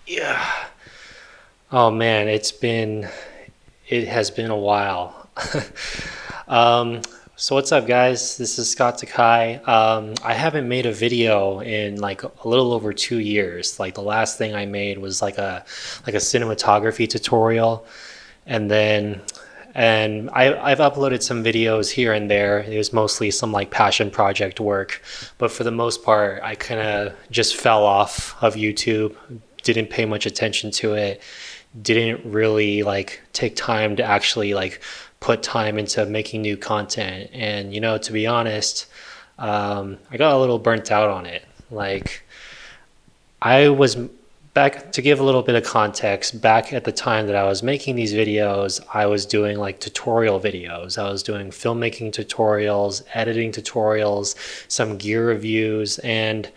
Yeah. Oh man, it has been a while. um, so what's up, guys? This is Scott Takai. I haven't made a video in like a little over 2 years. Like the last thing I made was like a cinematography tutorial, and then I've uploaded some videos here and there. It was mostly some like passion project work, but for the most part, I kind of just fell off of YouTube. Didn't pay much attention to it, didn't really like take time to actually like put time into making new content. And to be honest, I got a little burnt out on it. Like I was back to give a little bit of context. Back at the time that I was making these videos, I was doing like tutorial videos. I was doing filmmaking tutorials, editing tutorials, some gear reviews, and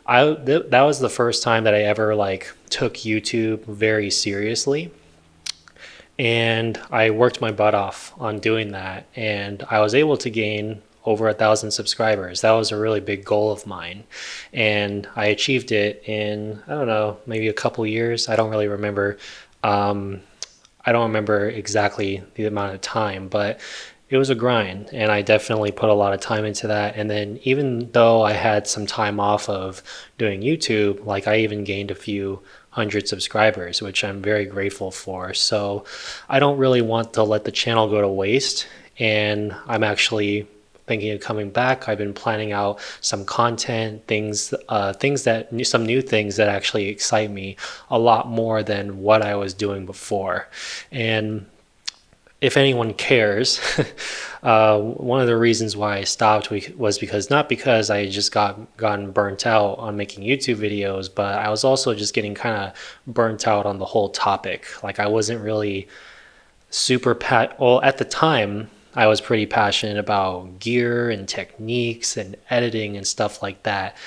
that was the first time that I ever like took YouTube very seriously. And I worked my butt off on doing that, and I was able to gain over 1,000 subscribers. That was a really big goal of mine, and I achieved it in, I don't know, maybe a couple years. I don't really remember. um, I don't remember exactly the amount of time, but it was a grind, and I definitely put a lot of time into that. And then even though I had some time off of doing YouTube, like I even gained a few hundred subscribers, which I'm very grateful for. So I don't really want to let the channel go to waste, and I'm actually thinking of coming back. I've been planning out some content, some new things that actually excite me a lot more than what I was doing before. And if anyone cares, one of the reasons why I stopped was because, not because I just gotten burnt out on making YouTube videos, but I was also just getting kind of burnt out on the whole topic. Like I wasn't really well, at the time I was pretty passionate about gear and techniques and editing and stuff like that.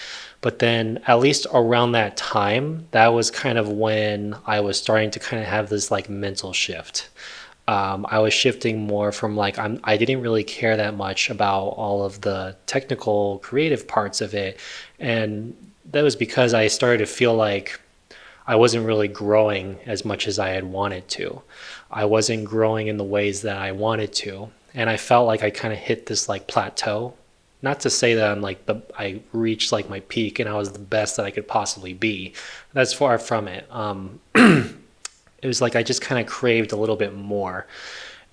But then at least around that time, that was kind of when I was starting to kind of have this like mental shift. I was shifting more from like I didn't really care that much about all of the technical creative parts of it, and that was because I started to feel like I wasn't really growing as much as I had wanted to. I wasn't growing in the ways that I wanted to, and I felt like I kind of hit this like plateau. Not to say that I reached like my peak and I was the best that I could possibly be. That's far from it. It was like I just kind of craved a little bit more,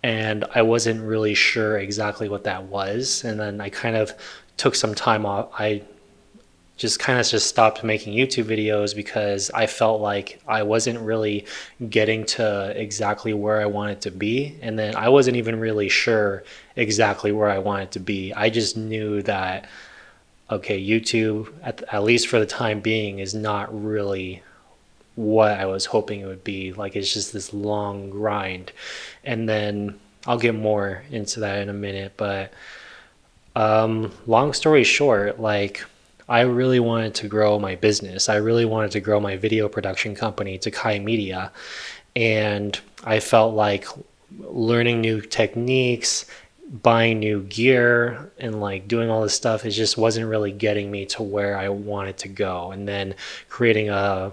and I wasn't really sure exactly what that was. And then I kind of took some time off. I just stopped making YouTube videos because I felt like I wasn't really getting to exactly where I wanted to be. And then I wasn't even really sure exactly where I wanted to be. I just knew that, okay, YouTube, at least for the time being, is not really what I was hoping it would be. Like it's just this long grind. And then I'll get more into that in a minute, but long story short, like I really wanted to grow my business. I really wanted to grow my video production company, Takai Media, and I felt like learning new techniques, buying new gear, and like doing all this stuff, it just wasn't really getting me to where I wanted to go. And then creating a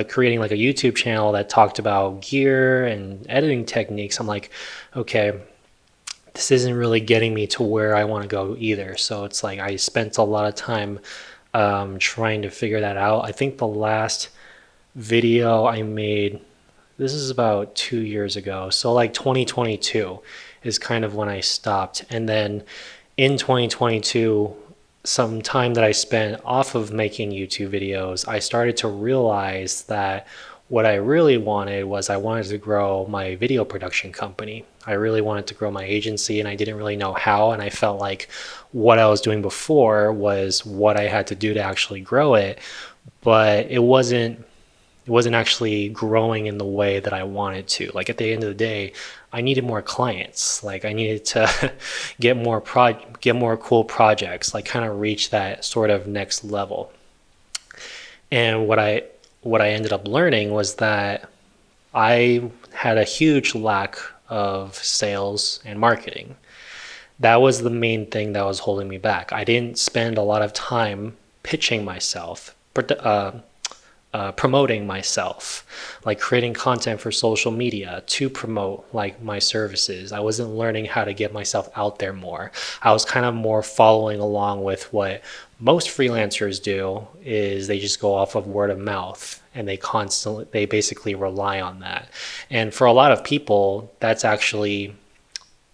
creating like a YouTube channel that talked about gear and editing techniques, I'm like, okay, this isn't really getting me to where I want to go either. So it's like I spent a lot of time trying to figure that out. I think the last video I made, this is about 2 years ago. So like 2022 is kind of when I stopped. And then in 2022, some time that I spent off of making YouTube videos, I started to realize that what I really wanted was I wanted to grow my video production company. I really wanted to grow my agency, and I didn't really know how. And I felt like what I was doing before was what I had to do to actually grow it, but it wasn't actually growing in the way that I wanted to. Like at the end of the day, I needed more clients. Like I needed to get more cool projects, like kind of reach that sort of next level. And what I ended up learning was that I had a huge lack of sales and marketing. That was the main thing that was holding me back. I didn't spend a lot of time pitching myself, promoting myself, like creating content for social media to promote like my services. I wasn't learning how to get myself out there more. I was kind of more following along with what most freelancers do, is they just go off of word of mouth, and they basically rely on that. And for a lot of people, that's actually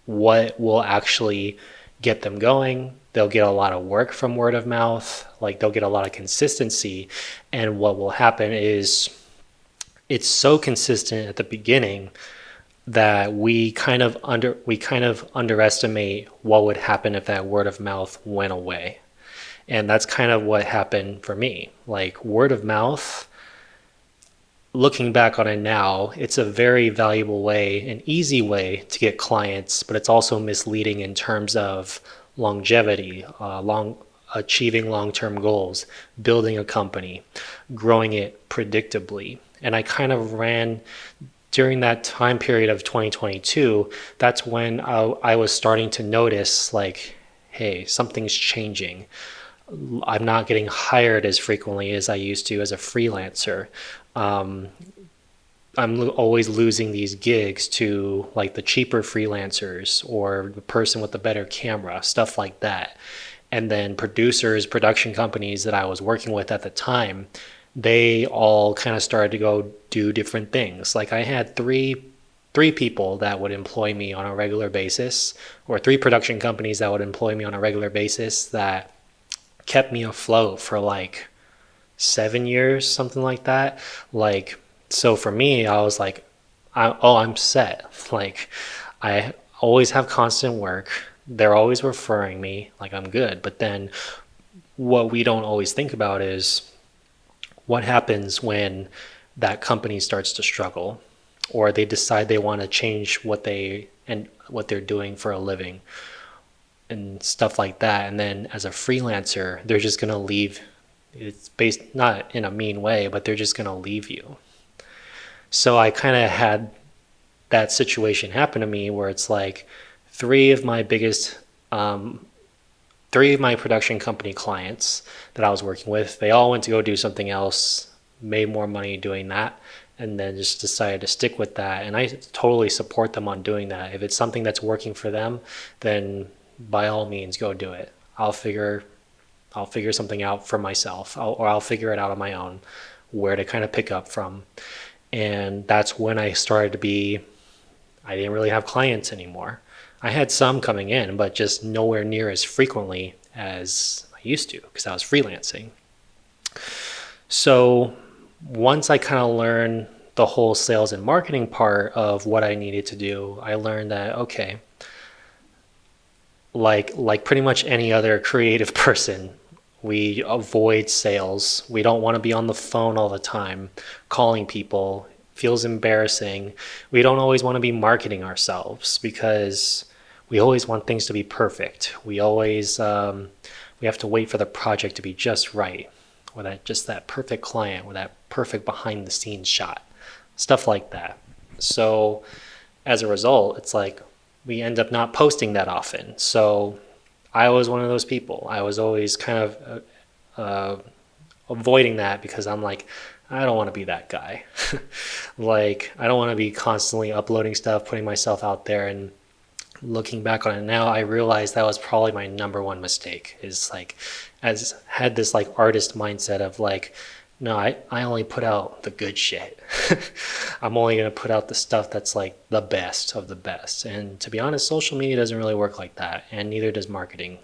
what will actually get them going. They'll get a lot of work from word of mouth, like they'll get a lot of consistency. And what will happen is it's so consistent at the beginning that we kind of underestimate what would happen if that word of mouth went away. And that's kind of what happened for me. Like word of mouth, looking back on it now, it's a very valuable way, an easy way to get clients, but it's also misleading in terms of longevity, achieving long-term goals, building a company, growing it predictably. And I kind of ran during that time period of 2022. That's when I was starting to notice like, hey, something's changing. I'm not getting hired as frequently as I used to as a freelancer. I'm always losing these gigs to like the cheaper freelancers or the person with the better camera, stuff like that. And then production companies that I was working with at the time, they all kind of started to go do different things. Like I had three people that would employ me on a regular basis, or three production companies that would employ me on a regular basis, that kept me afloat for like 7 years, something like that. Like, so for me, I was like, I'm set. Like, I always have constant work. They're always referring me, like I'm good. But then what we don't always think about is what happens when that company starts to struggle, or they decide they want to change what they're doing for a living and stuff like that. And then as a freelancer, they're just going to leave. It's based not in a mean way, but they're just going to leave you. So I kind of had that situation happen to me where it's like three of my production company clients that I was working with, they all went to go do something else, made more money doing that, and then just decided to stick with that. And I totally support them on doing that. If it's something that's working for them, then by all means go do it. I'll figure something out for myself, or I'll figure it out on my own, where to kind of pick up from. And that's when I didn't really have clients anymore. I had some coming in, but just nowhere near as frequently as I used to, because I was freelancing. So once I kind of learned the whole sales and marketing part of what I needed to do, I learned that, okay, like pretty much any other creative person, we avoid sales. We don't want to be on the phone all the time calling people. It feels embarrassing. We don't always want to be marketing ourselves because we always want things to be perfect. We always we have to wait for the project to be just right, or that perfect client, or that perfect behind the scenes shot, stuff like that. So as a result, it's like we end up not posting that often. So I was one of those people. I was always kind of avoiding that, because I'm like, I don't want to be that guy. Like, I don't want to be constantly uploading stuff, putting myself out there. And looking back on it now, I realized that was probably my number one mistake, is like, had this like artist mindset of like, no, I only put out the good shit. I'm only going to put out the stuff that's like the best of the best. And to be honest, social media doesn't really work like that. And neither does marketing,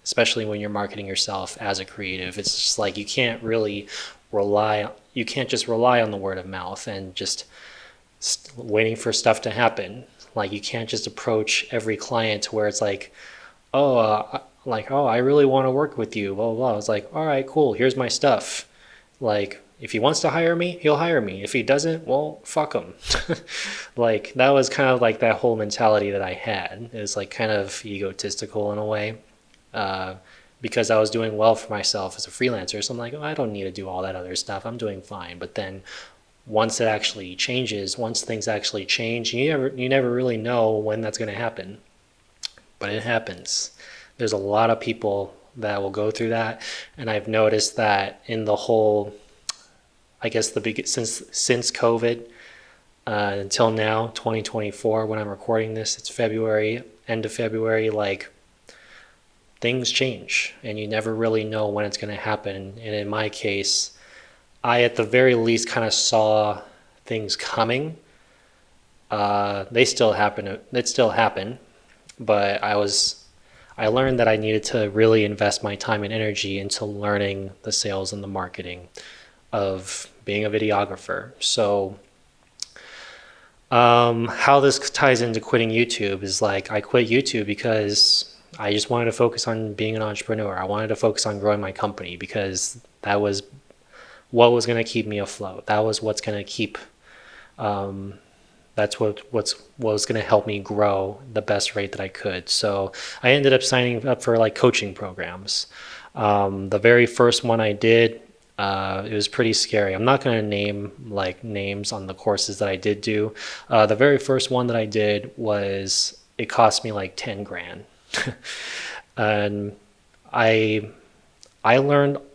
especially when you're marketing yourself as a creative. It's just like you can't just rely on the word of mouth and just waiting for stuff to happen. Like, you can't just approach every client where it's like, oh, I really want to work with you, blah, blah, blah. It's like, all right, cool, here's my stuff. Like, if he wants to hire me, he'll hire me. If he doesn't, well, fuck him. Like, that was kind of like that whole mentality that I had. It was like kind of egotistical in a way, because I was doing well for myself as a freelancer. So I'm like, oh, I don't need to do all that other stuff. I'm doing fine. But then once things actually change, you never really know when that's going to happen. But it happens. There's a lot of people that will go through that. And I've noticed that in the whole, I guess since COVID until now, 2024, when I'm recording this, it's February, end of February, like things change and you never really know when it's going to happen. And in my case, I at the very least kind of saw things coming. They still happen. It still happened, but I learned that I needed to really invest my time and energy into learning the sales and the marketing of being a videographer. So how this ties into quitting YouTube is like I quit YouTube because I just wanted to focus on being an entrepreneur. I wanted to focus on growing my company because that was what was going to keep me afloat. That was what's going to keep that's what was going to help me grow the best rate that I could. So I ended up signing up for like coaching programs. The very first one I did, it was pretty scary. I'm not going to name like names on the courses that I did do. The very first one that I did it cost me like 10 grand. And I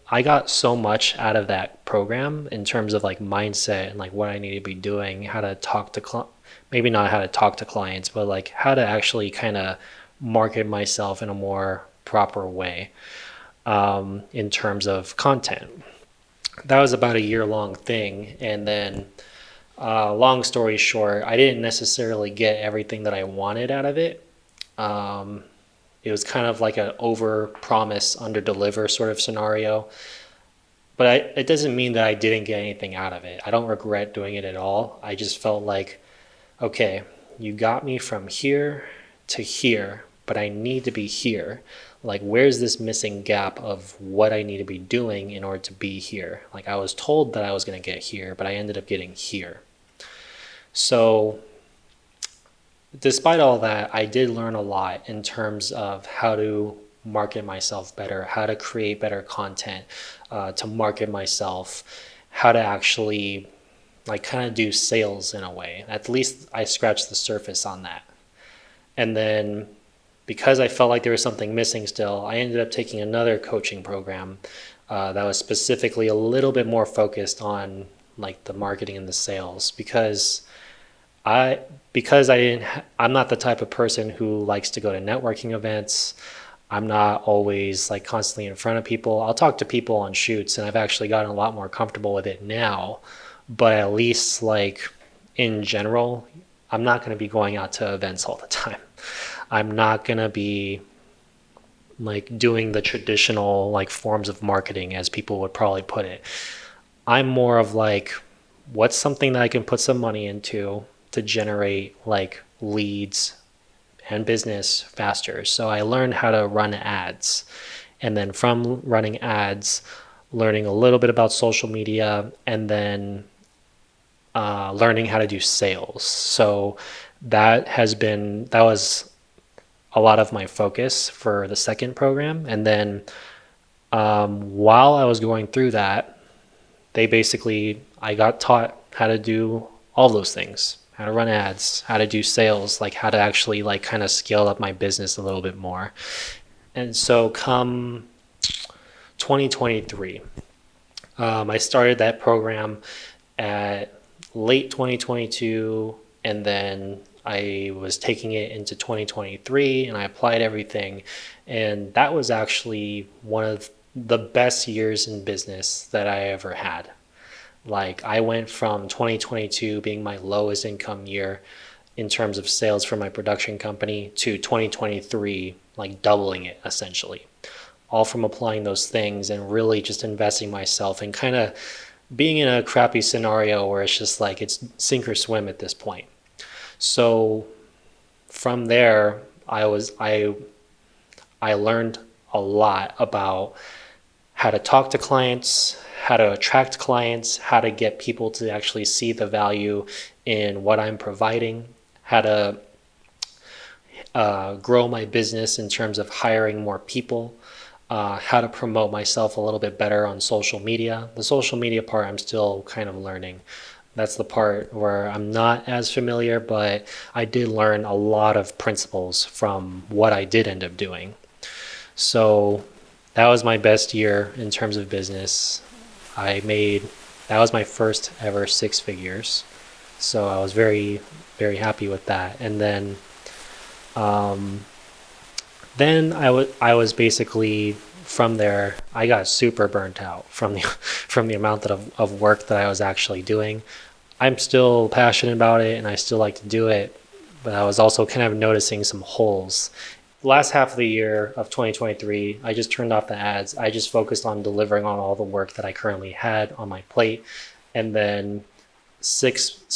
got so much out of that program in terms of like mindset and like what I need to be doing, how to talk to maybe not how to talk to clients, but like how to actually kind of market myself in a more proper way in terms of content. That was about a year-long thing. And then long story short, I didn't necessarily get everything that I wanted out of it. It was kind of like an over promise, under deliver sort of scenario. But it doesn't mean that I didn't get anything out of it. I don't regret doing it at all. I just felt like, okay, you got me from here to here, but I need to be here. Like, where's this missing gap of what I need to be doing in order to be here? Like, I was told that I was going to get here, but I ended up getting here. So despite all that, I did learn a lot in terms of how to market myself better, how to create better content to market myself, how to actually like kind of do sales in a way. At least I scratched the surface on that. And then because I felt like there was something missing still, I ended up taking another coaching program that was specifically a little bit more focused on like the marketing and the sales because I'm not the type of person who likes to go to networking events. I'm not always like constantly in front of people. I'll talk to people on shoots and I've actually gotten a lot more comfortable with it now. But at least like in general, I'm not going to be going out to events all the time. I'm not going to be like doing the traditional like forms of marketing as people would probably put it. I'm more of like, what's something that I can put some money into to generate like leads and business faster. So I learned how to run ads. And then from running ads, learning a little bit about social media and then learning how to do sales. So that was a lot of my focus for the second program. And then while I was going through that, I got taught how to do all those things, how to run ads, how to do sales, like how to actually like kind of scale up my business a little bit more. And so come 2023, I started that program at late 2022, and then I was taking it into 2023 and I applied everything. And that was actually one of the best years in business that I ever had. Like I went from 2022 being my lowest income year in terms of sales for my production company to 2023, like doubling it essentially, all from applying those things and really just investing myself and kind of being in a crappy scenario where it's just like it's sink or swim at this point. So from there, I learned a lot about how to talk to clients, how to attract clients, how to get people to actually see the value in what I'm providing, how to grow my business in terms of hiring more people, how to promote myself a little bit better on social media. The social media part I'm still kind of learning. That's the part where I'm not as familiar, but I did learn a lot of principles from what I did end up doing. So that was my best year in terms of business. I made that was my first ever six figures. So I was very, very happy with that. And um, then I was basically from there. I got super burnt out from the from the amount of work that I was actually doing. I'm still passionate about it and I still like to do it, but I was also kind of noticing some holes. The last half of the year of 2023, I just turned off the ads. I just focused on delivering on all the work that I currently had on my plate. And then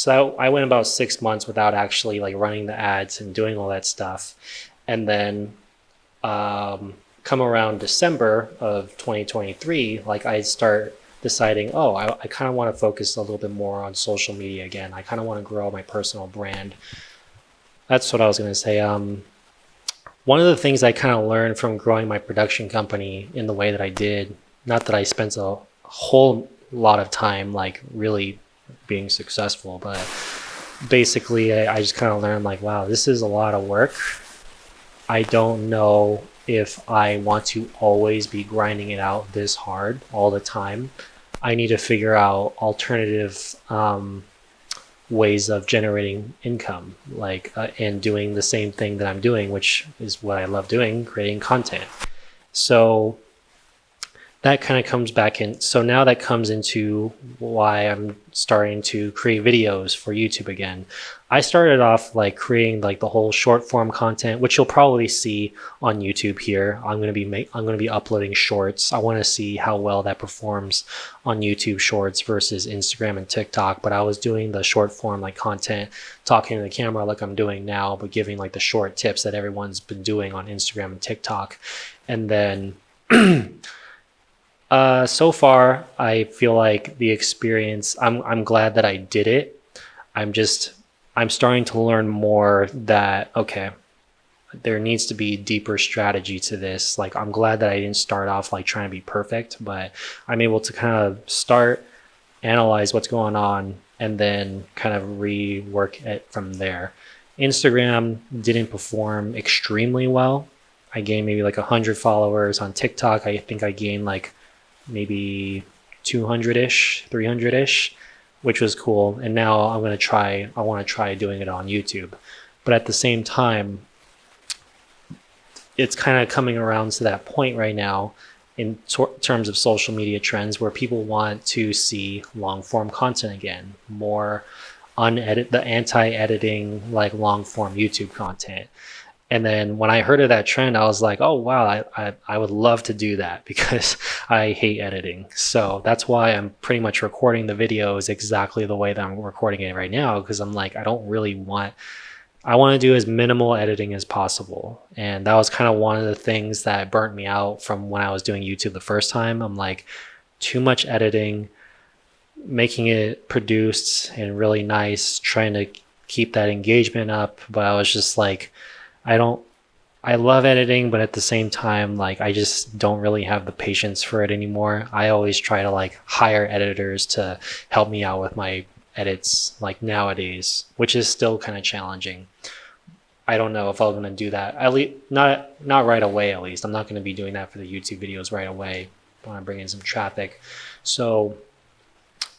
I went about 6 months without actually like running the ads and doing all that stuff. And then come around December of 2023, like I start deciding, oh, I kind of want to focus a little bit more on social media again. I kind of want to grow my personal brand. That's what I was going to say. One of the things I kind of learned from growing my production company in the way that I did, not that I spent a whole lot of time like really being successful, but basically I just kind of learned like, wow, this is a lot of work. I don't know if I want to always be grinding it out this hard all the time. I need to figure out alternative ways of generating income, like and doing the same thing that I'm doing, which is what I love doing, creating content. So that kind of comes back in. So now that comes into why I'm starting to create videos for YouTube again. I started off like creating like the whole short form content, which you'll probably see on YouTube here. I'm going to be uploading shorts. I want to see how well that performs on YouTube Shorts versus Instagram and TikTok. But I was doing the short form like content, talking to the camera like I'm doing now, but giving like the short tips that everyone's been doing on Instagram and TikTok. And then so far, I feel like the experience, I'm glad that I did it. I'm starting to learn more that, okay, there needs to be deeper strategy to this. Like, I'm glad that I didn't start off like trying to be perfect, but I'm able to kind of start, analyze what's going on, and then kind of rework it from there. Instagram didn't perform extremely well. I gained maybe like 100 followers. On TikTok, I think I gained like maybe 200-ish, 300-ish, which was cool. And now I want to try doing it on YouTube. But at the same time, it's kind of coming around to that point right now in terms of social media trends where people want to see long form content again, more the anti-editing, like long form YouTube content. And then when I heard of that trend, I was like, oh, wow, I would love to do that because I hate editing. So that's why I'm pretty much recording the videos exactly the way that I'm recording it right now, because I'm like, I want to do as minimal editing as possible. And that was kind of one of the things that burnt me out from when I was doing YouTube the first time. I'm like, too much editing, making it produced and really nice, trying to keep that engagement up. But I was just like, I love editing, but at the same time, like I just don't really have the patience for it anymore. I always try to like hire editors to help me out with my edits like nowadays, which is still kind of challenging. I don't know if I'm going to do that. At least not right away, at least. I'm not going to be doing that for the YouTube videos right away. I want to bring in some traffic. So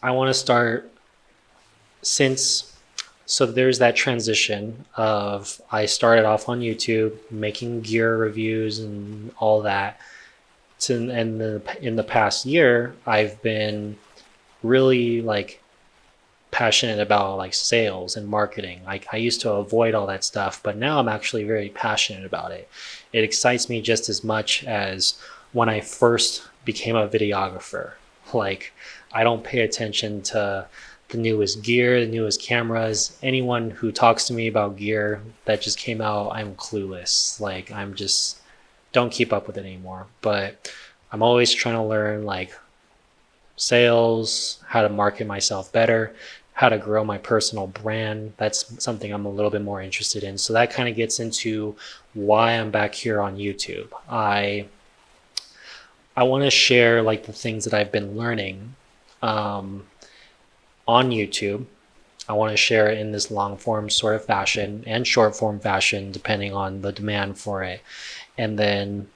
I want to start so there's that transition of I started off on YouTube making gear reviews and all that. And in the past year, I've been really like passionate about like sales and marketing. Like I used to avoid all that stuff, but now I'm actually very passionate about it. It excites me just as much as when I first became a videographer. Like I don't pay attention to the newest gear, the newest cameras. Anyone who talks to me about gear that just came out, I'm clueless. Like I'm just don't keep up with it anymore. But I'm always trying to learn like sales, how to market myself better, how to grow my personal brand. That's something I'm a little bit more interested in. So that kind of gets into why I'm back here on YouTube. I want to share like the things that I've been learning on YouTube. I want to share it in this long form sort of fashion and short form fashion, depending on the demand for it. And then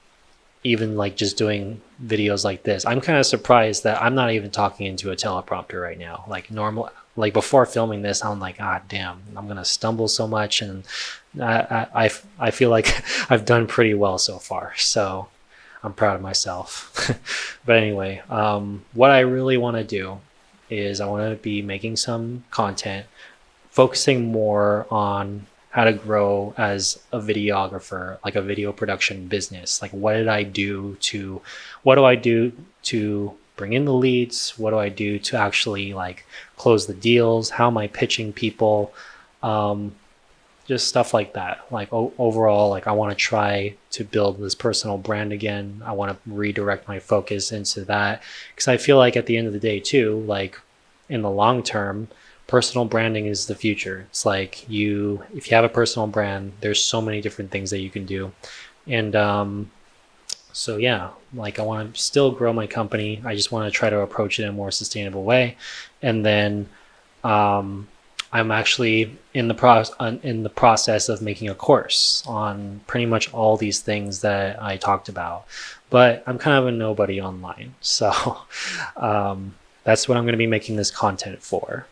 even like just doing videos like this. I'm kind of surprised that I'm not even talking into a teleprompter right now. Like normal, like before filming this, I'm like, ah, damn, I'm gonna stumble so much, and I feel like I've done pretty well so far. So I'm proud of myself. But anyway, what I really want to do is I want to be making some content, focusing more on how to grow as a videographer, like a video production business. Like, what do I do to bring in the leads? What do I do to actually like close the deals? How am I pitching people? Um, just stuff like that. Like overall, like I want to try to build this personal brand again. I want to redirect my focus into that because I feel like at the end of the day too, like in the long term, personal branding is the future. It's like if you have a personal brand, there's so many different things that you can do. And so yeah, like I want to still grow my company. I just want to try to approach it in a more sustainable way. And then um, I'm actually in the process of making a course on pretty much all these things that I talked about. But I'm kind of a nobody online, so that's what I'm going to be making this content for.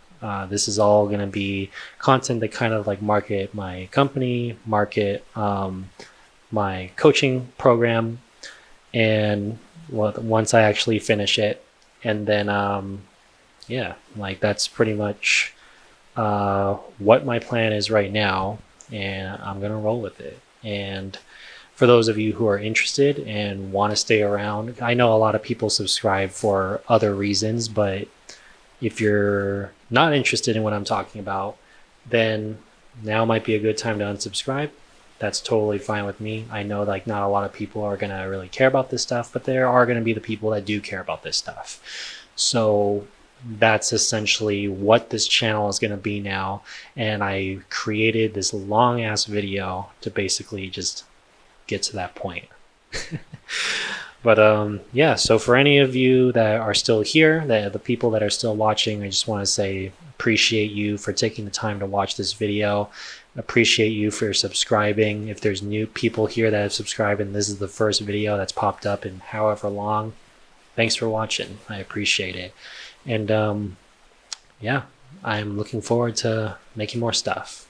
This is all going to be content that kind of like market my company, market my coaching program, and once I actually finish it, and then yeah, like that's pretty much what my plan is right now, and I'm gonna roll with it. And for those of you who are interested and want to stay around, I know a lot of people subscribe for other reasons, but if you're not interested in what I'm talking about, then now might be a good time to unsubscribe. That's totally fine with me. I know like not a lot of people are going to really care about this stuff, but there are going to be the people that do care about this stuff. So that's essentially what this channel is going to be now. And I created this long ass video to basically just get to that point. But yeah, so for any of you that are still here, the people that are still watching, I just want to say appreciate you for taking the time to watch this video. Appreciate you for subscribing. If there's new people here that have subscribed and this is the first video that's popped up in however long, thanks for watching. I appreciate it. And yeah, I'm looking forward to making more stuff.